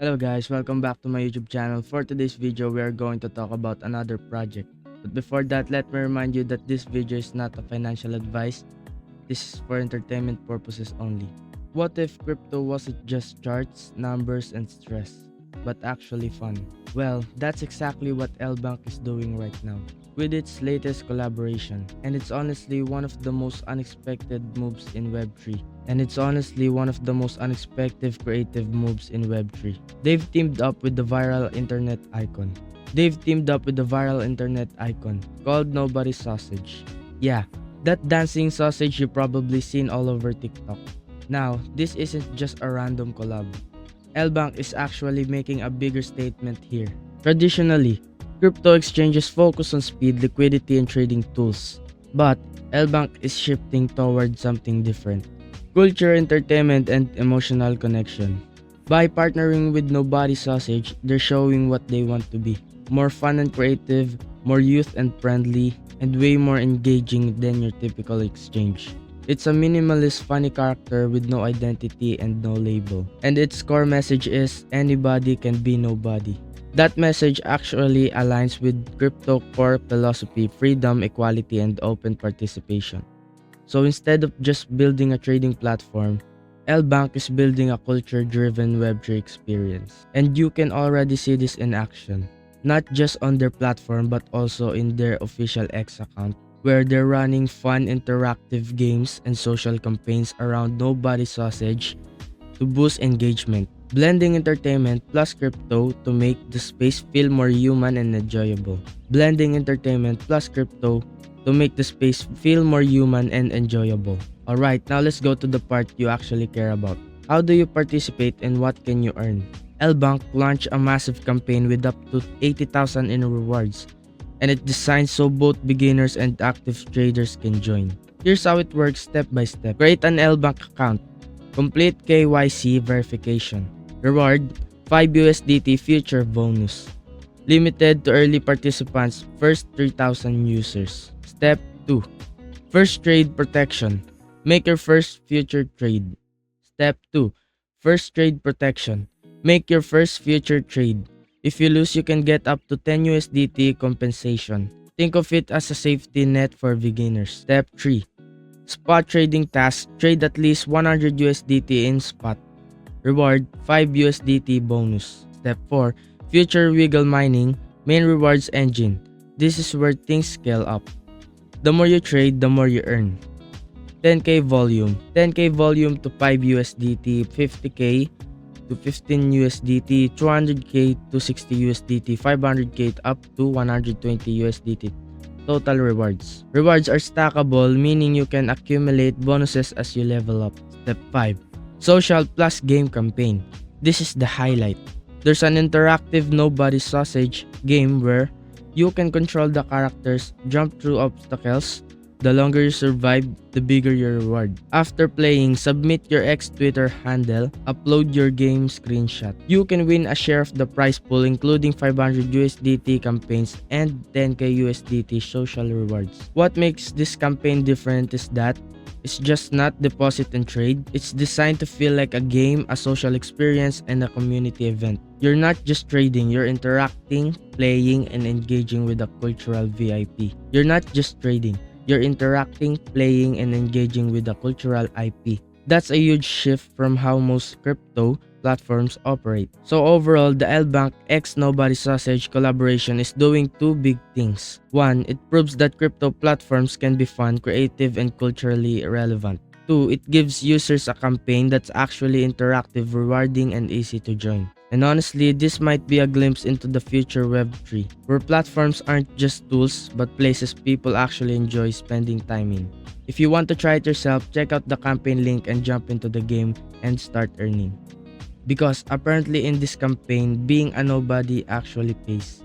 Hello guys, welcome back to my YouTube channel. For today's video, we are going to talk about another project. But before that, let me remind you that this video is not a financial advice. This is for entertainment purposes only. What if crypto wasn't just charts, numbers, and stress, but actually fun? Well, that's exactly what LBank is doing right now with its latest collaboration, and it's honestly one of the most unexpected moves in Web3. Creative moves in Web3. They've teamed up with the viral internet icon. Called Nobody Sausage. Yeah, that dancing sausage you probably seen all over TikTok. Now, this isn't just a random collab. LBank is actually making a bigger statement here. Traditionally, crypto exchanges focus on speed, liquidity, and trading tools. But LBank is shifting toward something different: culture, entertainment, and emotional connection. By partnering with Nobody Sausage, they're showing what they want to be: more fun and creative, more youth and friendly, and way more engaging than your typical exchange. It's a minimalist, funny character with no identity and no label. And its core message is anybody can be nobody. That message actually aligns with crypto core philosophy: freedom, equality, and open participation. So instead of just building a trading platform, LBank is building a culture-driven Web3 experience. And you can already see this in action, not just on their platform but also in their official X account, where they're running fun interactive games and social campaigns around Nobody Sausage to boost engagement, blending entertainment plus crypto to make the space feel more human and enjoyable. Alright, now let's go to the part you actually care about. How do you participate and what can you earn? LBank launched a massive campaign with up to 80,000 in rewards, and it's designed so both beginners and active traders can join. Here's how it works step by step. Create an LBank account. Complete KYC verification. Reward: 5 USDT future bonus. Limited to early participants, first 3,000 users. Step 2. First trade protection. Make your first future trade. Step 2. First trade protection. Make your first future trade. If you lose, you can get up to 10 USDT compensation. Think of it as a safety net for beginners. Step 3. Spot trading task. Trade at least 100 USDT in spot. Reward: 5 USDT bonus. Step 4. Future wiggle mining. Main rewards engine. This is where things scale up. The more you trade, the more you earn. 10k volume. 10k volume to 5 USDT, 50k to 15 USDT, 200k to 60 USDT, 500k up to 120 USDT. Total rewards. Rewards are stackable, meaning you can accumulate bonuses as you level up. Step 5. Social plus game campaign. This is the highlight. There's an interactive Nobody Sausage game where you can control the characters, jump through obstacles. The longer you survive, the bigger your reward. After playing, submit your X Twitter handle, upload your game screenshot. You can win a share of the prize pool, including 500 USDT campaigns and 10k USDT social rewards. What makes this campaign different is that it's just not deposit and trade. It's designed to feel like a game, a social experience, and a community event. You're not just trading, you're interacting, playing, and engaging with a cultural VIP. That's a huge shift from how most crypto platforms operate. So overall, the LBank X Nobody Sausage collaboration is doing two big things. One, it proves that crypto platforms can be fun, creative, and culturally relevant. Two, it gives users a campaign that's actually interactive, rewarding, and easy to join. And honestly, this might be a glimpse into the future Web3, where platforms aren't just tools, but places people actually enjoy spending time in. If you want to try it yourself, check out the campaign link and jump into the game and start earning. Because apparently in this campaign, being a nobody actually pays.